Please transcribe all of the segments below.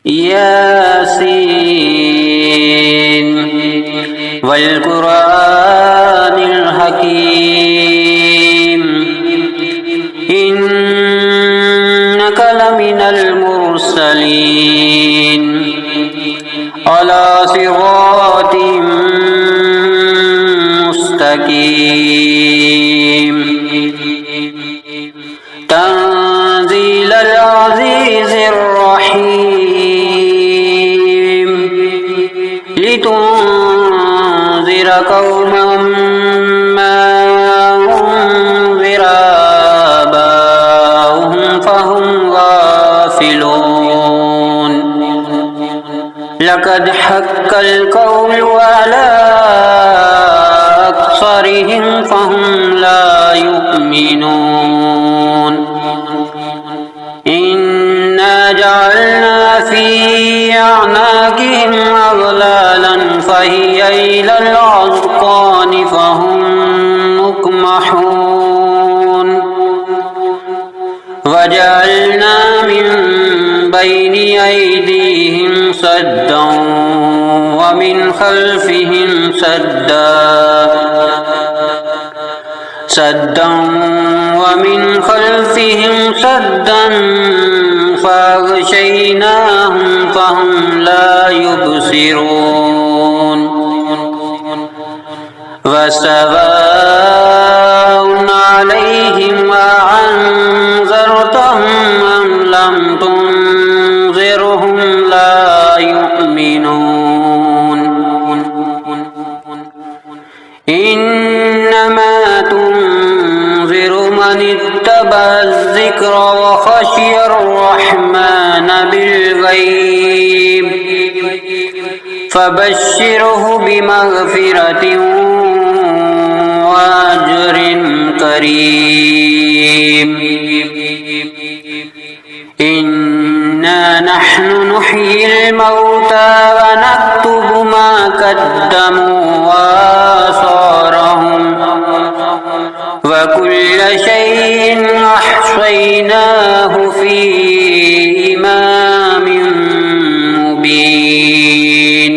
ياسين والقرآن الحكيم إنك لمن المرسلين على صراط مستقيم تنزيل العزيز الرحيم لتنذر قوما ما أنذر آباؤهم فهم غافلون لقد حق القول على أكثرهم فهم لا يؤمنون إنا جعلنا في أعناقهم أغلالا فهي إلى الأذقان فهم مقمحون وجعلنا من بين أيديهم سدا ومن خلفهم سدا فأغشيناهم فهم لا يبصرون وسواء عليهم أأنذرتهم أم لم تنذرهم لا يؤمنون إنما تنذر من اتبع الذكر وخشي الرحمن بالغيب فبشره بمغفرة وأجر كريم إنا نحن نحيي الموتى ونكتب ما قدموا وآثارهم وكل شيء أحصيناه في إمام مبين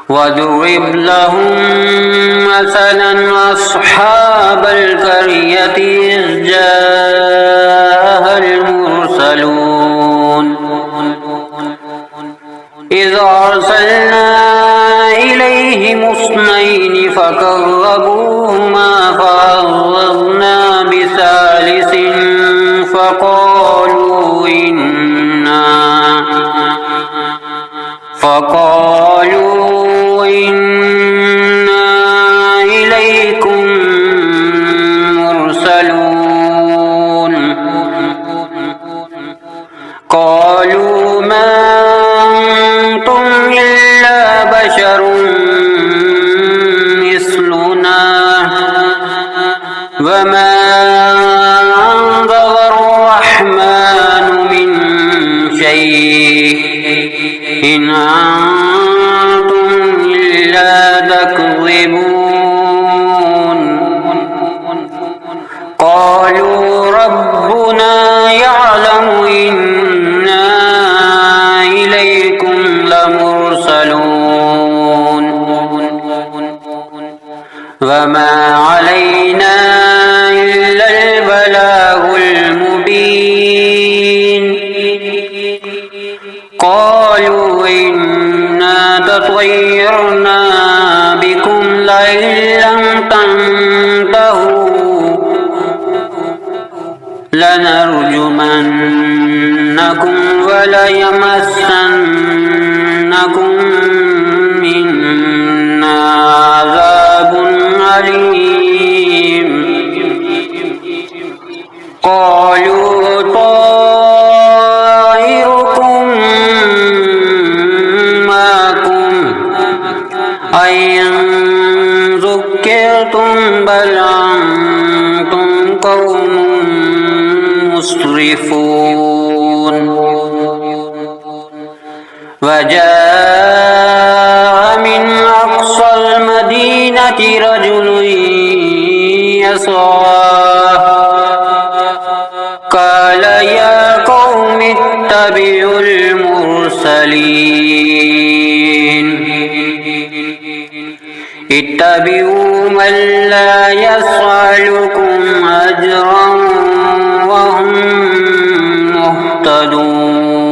واضرب لهم مثلا أصحاب القرية إذ جاءها المرسلون إذ أرسلنا إليهم اثنين فكذبوهما فعززنا بثالث فقالوا إنا إليكم مرسلون قالوا ما أنتم إلا بشر مثلنا وما أنزل الرحمن من شيء إن أنتم إلا تكذبون قالوا ربنا يعلم إنا إليكم لمرسلون وما علينا إلا البلاغ المبين قالوا إنا تطيرنا بكم لئن لم تنتهوا لنرجمنكم وليمسنكم منا عذاب أليم قالوا طائركم معكم أئن ذكرتم بل أنتم قوم مسرفون وجاء من أقصى المدينة رجل يسعى قال يا قوم يتبع المرسلين اتبعوا من لا يسألكم أجرا وهم مهتدون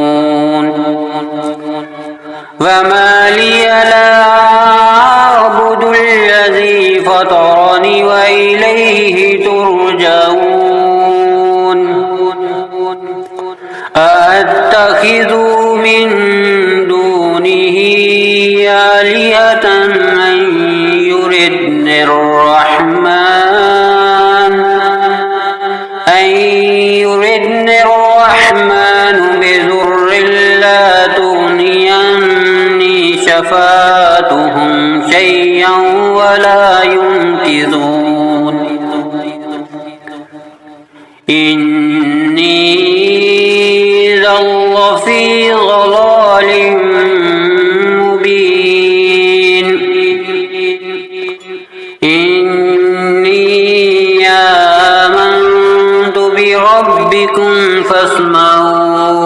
وما لي لا أعبد الذي فطرني وإليه ترجعون أأتخذ من دونه آلهة أن يردني الرحمن بضر لا تغني عني شفاعتهم شيئا ولا ينقذون إني إذا لفي ضلال مبين إني آمنت بربكم فاسمعون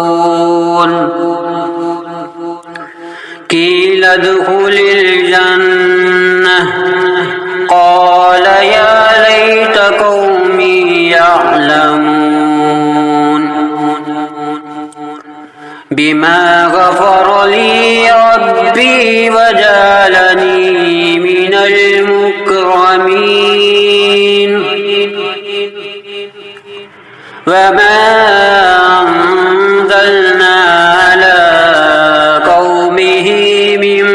قيل ادخل الجنة قال يا ليت قومي يعلمون بما غفر لي ربي وجعلني من المكرمين وما أنزلنا على قومه من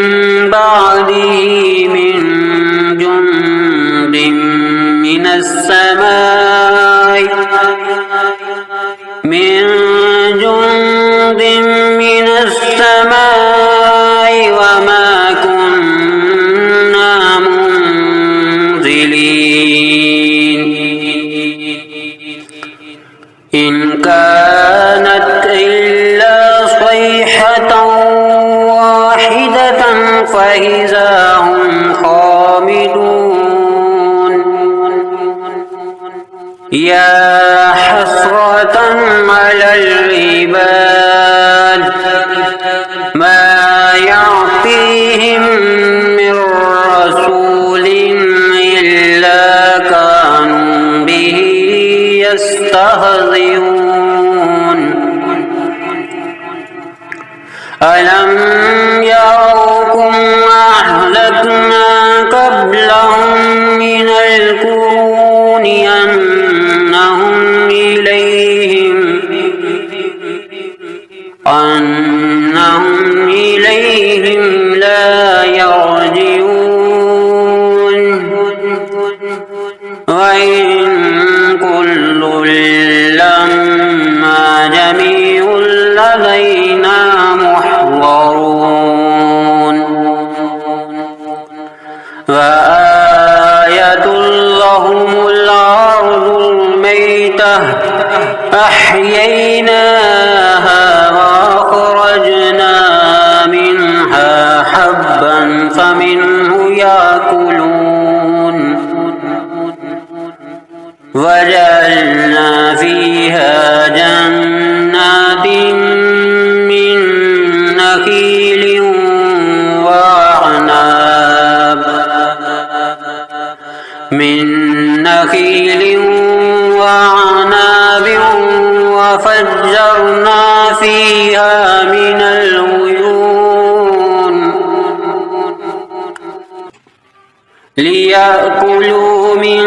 بعده من جند من السماء وما كنا منزلين إن كانت إلا صيحة واحدة فإذا هم خامدون يا حسرة على العباد ما يعطيهم من رسول إلا كانوا به يستهزئون ألم يروا أهلكنا قبلهم من القرون أنهم إليهم لا يرجعون وإن كل لما جميع لدينا محضرون وآية لهم الأرض الميتة أحييناها وأخرجنا منها حبا فمنه يأكلون وجعلنا فيها جنات من نخيل وعناب وفجرنا فيها من العيون ليأكلوا من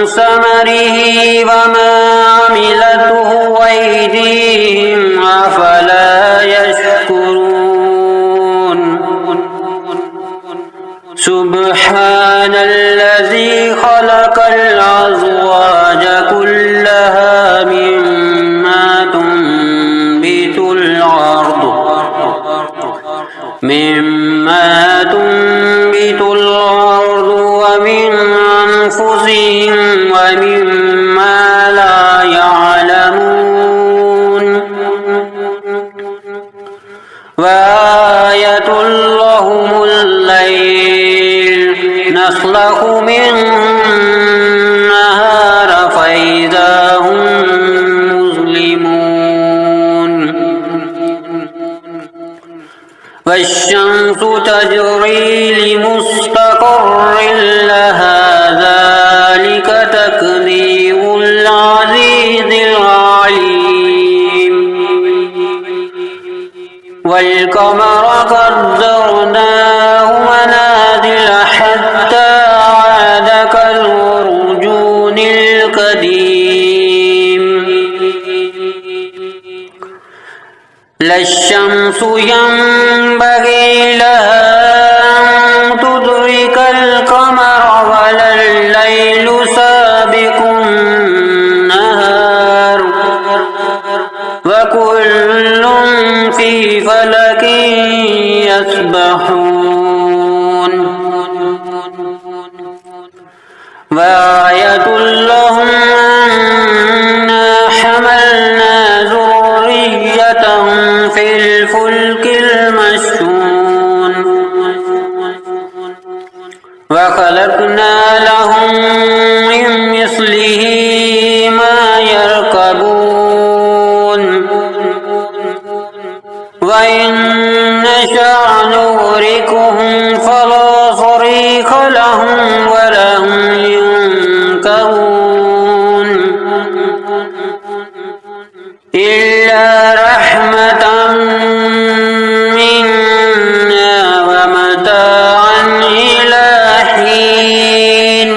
ثمره وما عملته أيديهم أفلا يشكرون سبحان الذي خلق الأزواج كلها مما تنبت الأرض ومن أنفسهم ومما لا يعلمون وآية لهم الليل نسلخ منه النهار فإذا هم مظلمون والشمس تجري لمستقر لها ذلك تقدير العزيز العليم والقمر قدرناه منازل حتى عاد كالعرجون القديم لا الشمس ينبغي لها أن تدرك القمر ولا الليل سابق النهار وكل في فلك يسبحون وآية لهم أنا حملنا ذريتهم في الفلك المشحون وخلقنا لهم من مثله ما يركبون وإن نشأ نغرقهم فلا صريخ لهم ولا هم ينكرون إلا رحمة منا ومتاعا إلى حين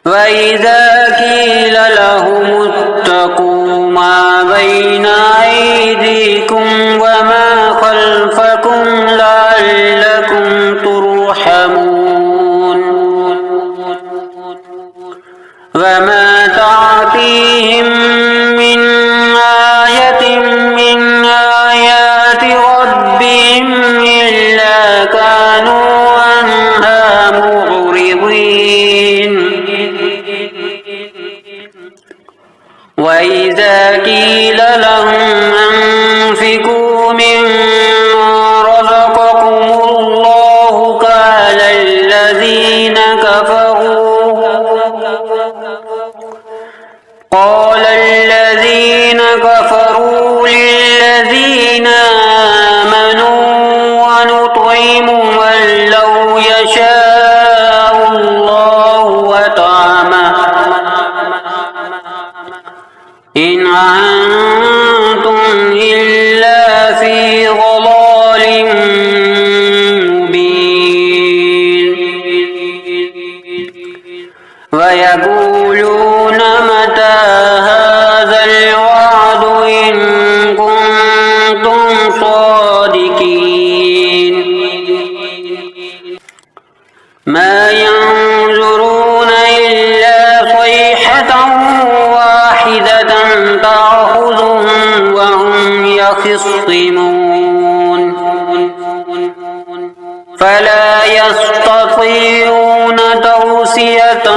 وإذا قيل لهم اتقوا ما بين أيديكم وما خلفكم لعلكم ترحمون وما تعطيهم من آية من آيات ربهم إلا كانوا عنها معرضين وإذا قيل لهم أنفقوا مما رزقكم الله قال الذين كفروا للذين آمنوا ونطعم من لو يشاء الله وطعمه إن أنتم إلا في ضلال مبين ويقولون متى هذا الوعد إن كنتم صادقين ما ينظرون إلا صيحة واحدة تأخذهم وهم يخصمون فلا يستطيعون توصية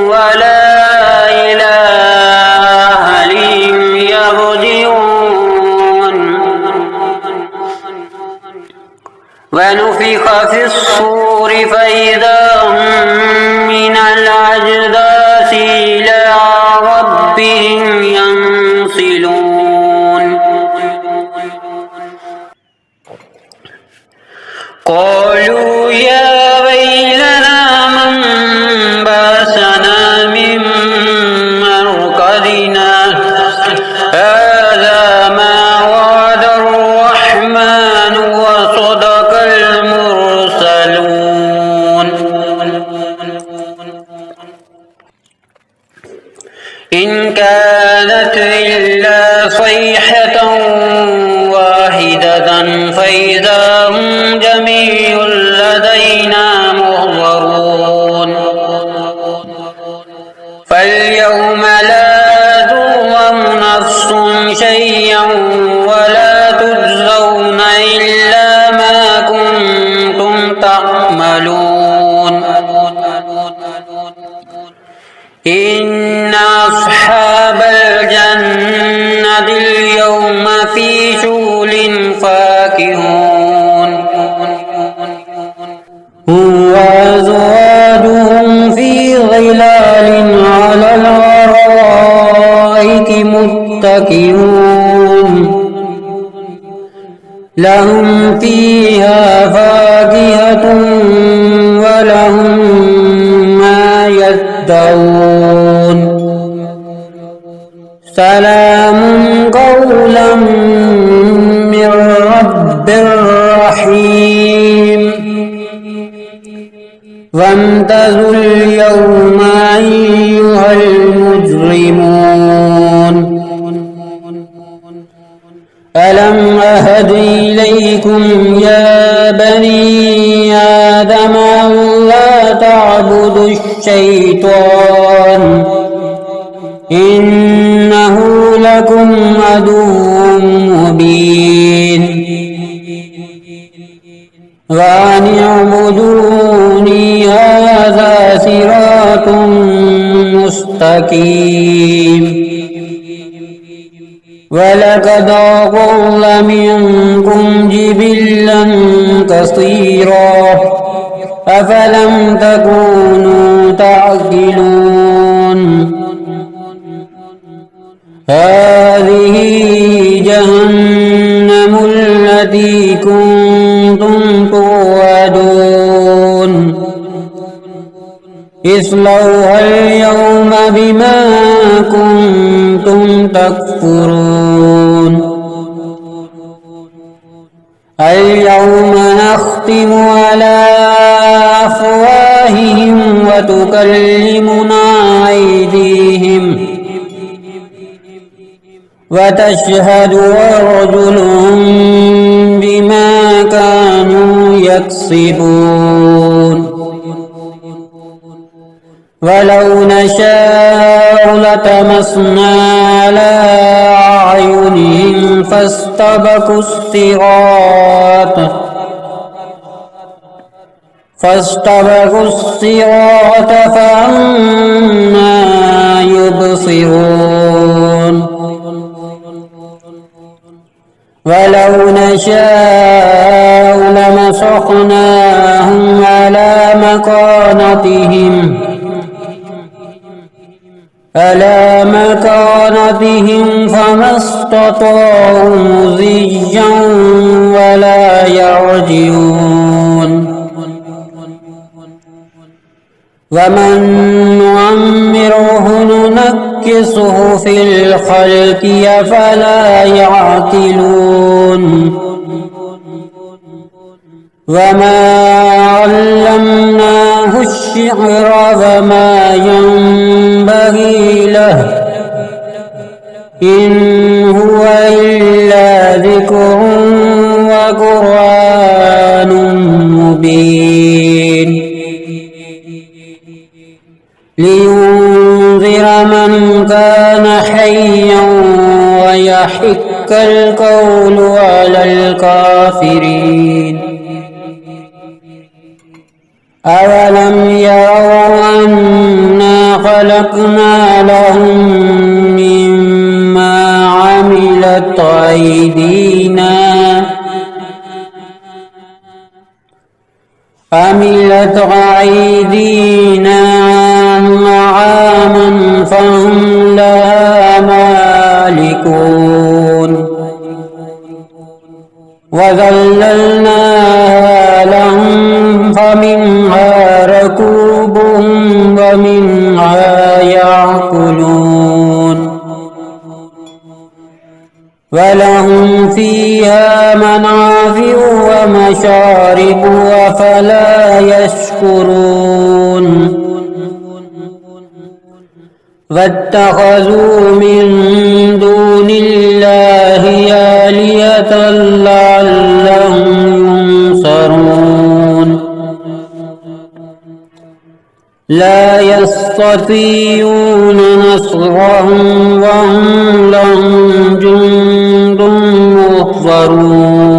ولا إلى أهلهم يرجعون ونفخ في الصور فإذا هم من الأجداث إلى ربهم ينسلون قالوا يا ويلنا من بعثنا من مرقدنا هذا ما وعد الرحمن وصدق المرسلون إن كانت إلا صيحة واحدة فإذا هم جميع لدينا محضرون فاليوم لا تظلم نفس شيئا ولا تجزون إلا ما كنتم تعملون إن أصحاب الجنة اليوم في شغل فاكهون وأزواجهم في ظلال على الأرائك متكئون لهم فيها فاكهة ولهم ما يدعون سلام قولا من رب رحيم وامتازوا اليوم أيها المجرمون ألم أهد إليكم يا بني آدم ألا تعبدوا الشيطان إنه لكم عدو مبين وأن اعبدوني هذا صراط مستقيم ولقد أضل منكم جبلا كثيرا أفلم تكونوا تعقلون هذه جهنم التي كنتم توعدون اصلوها اليوم بما كنتم تكفرون اليوم نختم على أفواههم وتكلمنا أيديهم وتشهد أرجلهم بما كانوا يكسبون ولو نشاء لطمسنا على أعينهم فاستبقوا الصراط فأنى يبصرون ولو نشاء لمسخناهم على مكانتهم فما استطاعوا مضيا ولا يرجعون ومن نعمره ننكسه في الخلق أفلا يعقلون وما علمناه الشعر وما ينبغي له إن هو إلا ذكر وقرآن مبين لينذر من كان حيا ويحق القول على الكافرين أولم يروا أنا خلقنا لهم مما عملت أيدينا أنعاما فهم لها مالكون وذللناها لهم فمنها ركوبهم ومنها يأكلون ولهم فيها منافع ومشارب أفلا يشكرون واتخذوا من دون الله آلهة لعلهم ينصرون لا يستطيعون نصرهم وهم لهم جند محضرون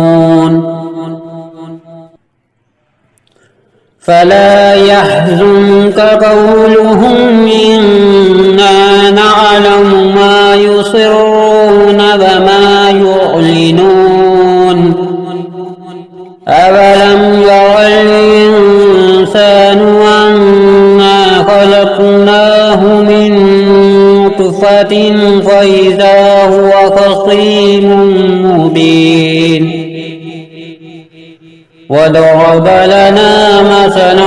فلا يحزنك قولهم إنا نعلم ما يسرون وما يعلنون أولم ير الإنسان أنا خلقناه من نطفة فإذا هو خصيم مبين وضرب لنا مثلا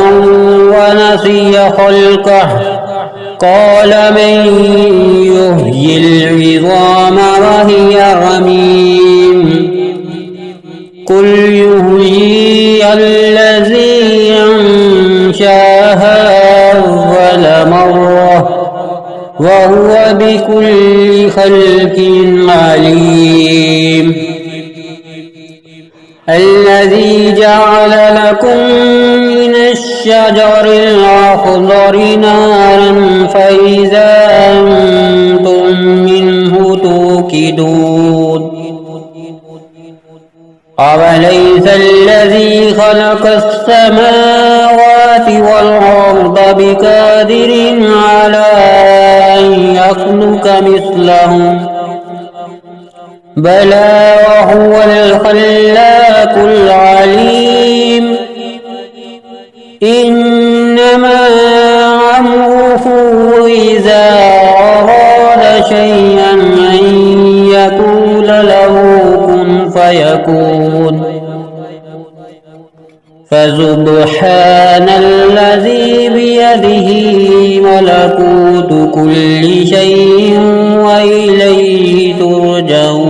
ونسي خلقه قال من يحيي العظام وهي رميم قل يحييها الذي أنشاها أول مرة وهو بكل خلق عليم الذي جعل لكم من الشجر الأخضر نارا فإذا أنتم منه توقدون أوليس الذي خلق السماوات والأرض بقادر على أن يخلق مثلهم بلى وهو الخلاق العليم إنما أمره إذا أراد شيئا أن يقول له كن فيكون فسبحان الذي بيده ملكوت كل شيء وإليه ترجعون